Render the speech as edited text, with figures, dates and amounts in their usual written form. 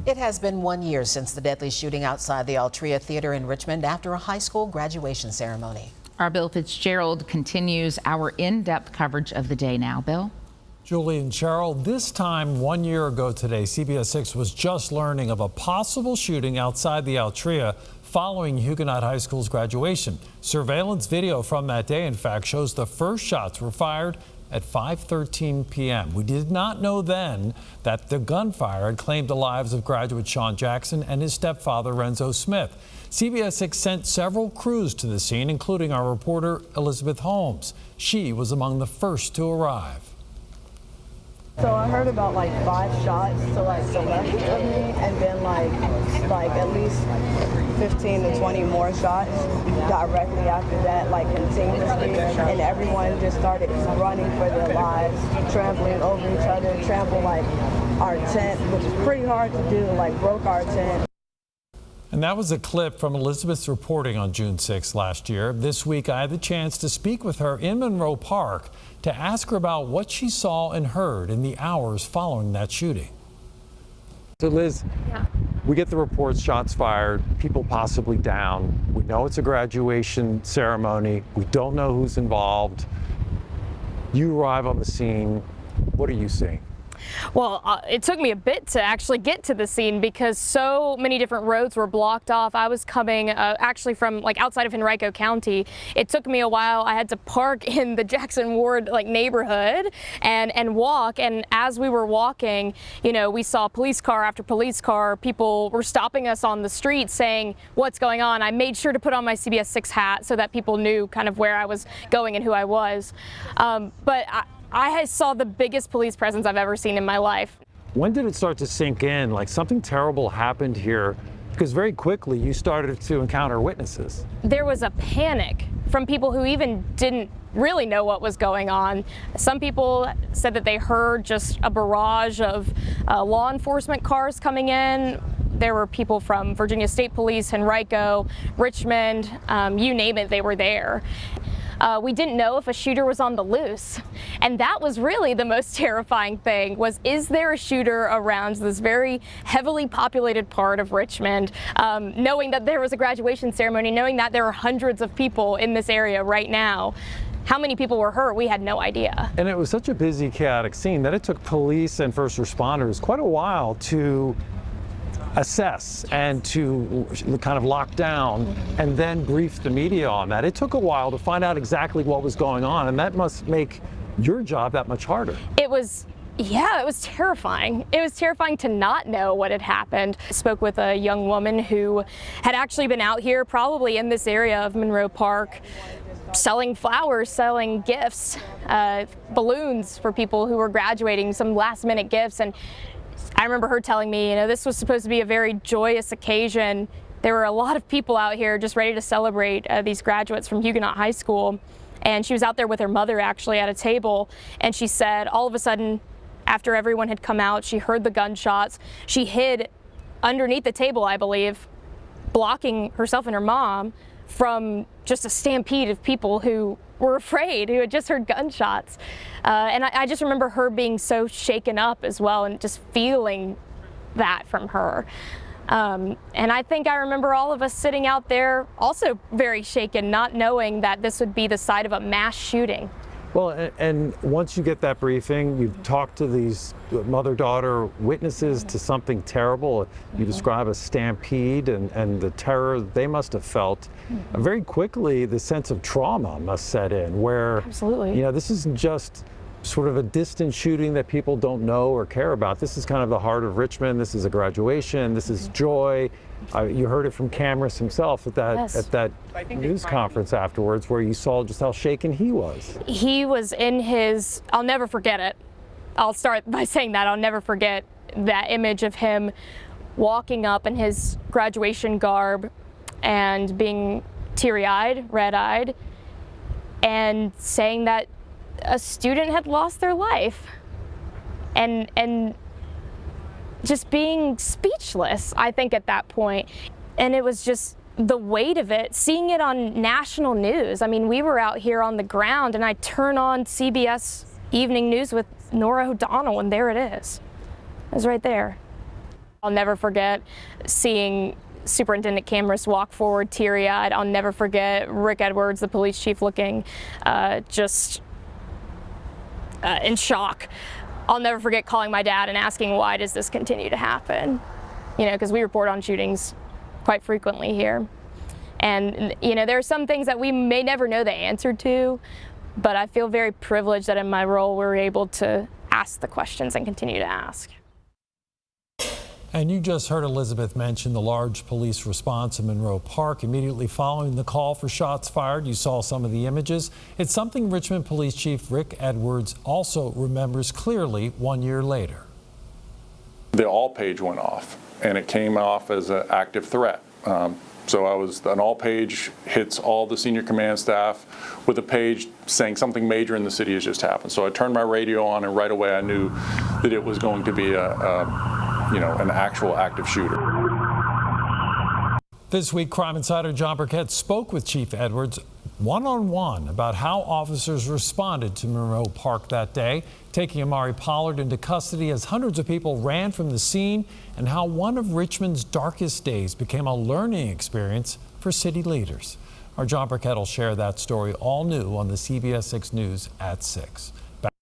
It has been 1 year since the deadly shooting outside the Altria Theater in Richmond after a high school graduation ceremony. Our Bill Fitzgerald continues our in-depth coverage of the day now. Bill? Julie and Cheryl, this time 1 year ago today, CBS 6 was just learning of a possible shooting outside the Altria following Huguenot High School's graduation. Surveillance video from that day, in fact, shows the first shots were fired at 5:13 p.m. We did not know then that the gunfire had claimed the lives of graduate Sean Jackson and his stepfather, Renzo Smith. CBS 6 sent several crews to the scene, including our reporter, Elizabeth Holmes. She was among the first to arrive. So I heard about like 5 shots to like the left of me, and then like at least 15 to 20 more shots directly after that, like continuously, and everyone just started running for their lives, trampling over each other, trampled like our tent, which is pretty hard to do, like broke our tent. And that was a clip from Elizabeth's reporting on June 6 last year. This week, I had the chance to speak with her in Monroe Park to ask her about what she saw and heard in the hours following that shooting. So Liz, we get the reports, shots fired, people possibly down. We know it's a graduation ceremony. We don't know who's involved. You arrive on the scene. What are you seeing? Well, it took me a bit to actually get to the scene because so many different roads were blocked off. I was coming actually from like outside of Henrico County. It took me a while. I had to park in the Jackson Ward like neighborhood and walk. And as we were walking, you know, we saw police car after police car. People were stopping us on the street saying, "What's going on?" I made sure to put on my CBS 6 hat so that people knew kind of where I was going and who I was. But I saw the biggest police presence I've ever seen in my life. When did it start to sink in, like something terrible happened here? Because very quickly you started to encounter witnesses. There was a panic from people who even didn't really know what was going on. Some people said that they heard just a barrage of law enforcement cars coming in. There were people from Virginia State Police, Henrico, Richmond, you name it, they were there. We didn't know if a shooter was on the loose. And that was really the most terrifying thing was, is there a shooter around this very heavily populated part of Richmond? Knowing that there was a graduation ceremony, knowing that there are hundreds of people in this area right now. How many people were hurt, we had no idea. And it was such a busy, chaotic scene that it took police and first responders quite a while to assess and to kind of lock down and then brief the media on that. It took a while to find out exactly what was going on, and that must make your job that much harder. It was terrifying. It was terrifying to not know what had happened. I spoke with a young woman who had actually been out here, probably in this area of Monroe Park, selling flowers, selling gifts, balloons for people who were graduating, some last-minute gifts. And I remember her telling me, you know, this was supposed to be a very joyous occasion. There were a lot of people out here just ready to celebrate these graduates from Huguenot High School. And she was out there with her mother actually at a table. And she said all of a sudden, after everyone had come out, she heard the gunshots. She hid underneath the table, I believe, blocking herself and her mom from just a stampede of people who were afraid, who had just heard gunshots. And I just remember her being so shaken up as well and just feeling that from her. And I think I remember all of us sitting out there also very shaken, not knowing that this would be the site of a mass shooting. Well, and once you get that briefing, you talk to these mother-daughter witnesses to something terrible. You describe a stampede and the terror they must have felt. Very quickly, the sense of trauma must set in where, Absolutely. You know, this isn't just sort of a distant shooting that people don't know or care about. This is kind of the heart of Richmond. This is a graduation. This is joy. You heard it from Camrus himself at that news conference afterwards, where you saw just how shaken he was. He was in his, I'll never forget it. I'll start by saying that. I'll never forget that image of him walking up in his graduation garb and being teary-eyed, red-eyed, and saying that a student had lost their life. And just being speechless, I think, at that point. And it was just the weight of it, seeing it on national news. I mean, we were out here on the ground, and I turn on CBS Evening News with Norah O'Donnell, and there it is. It was right there. I'll never forget seeing Superintendent Camrus walk forward teary-eyed. I'll never forget Rick Edwards, the police chief, looking just in shock. I'll never forget calling my dad and asking, why does this continue to happen? You know, because we report on shootings quite frequently here. And, you know, there are some things that we may never know the answer to, but I feel very privileged that in my role we're able to ask the questions and continue to ask. And you just heard Elizabeth mention the large police response in Monroe Park immediately following the call for shots fired. You saw some of the images. It's something Richmond Police Chief Rick Edwards also remembers clearly 1 year later. The all page went off, and it came off as an active threat. So an all page hits all the senior command staff with a page saying something major in the city has just happened. So I turned my radio on, and right away I knew that it was going to be an actual active shooter. This week, Crime Insider John Burkett spoke with Chief Edwards one-on-one about how officers responded to Monroe Park that day, taking Amari Pollard into custody as hundreds of people ran from the scene, and how one of Richmond's darkest days became a learning experience for city leaders. Our John Burkett will share that story all new on the CBS 6 News at 6.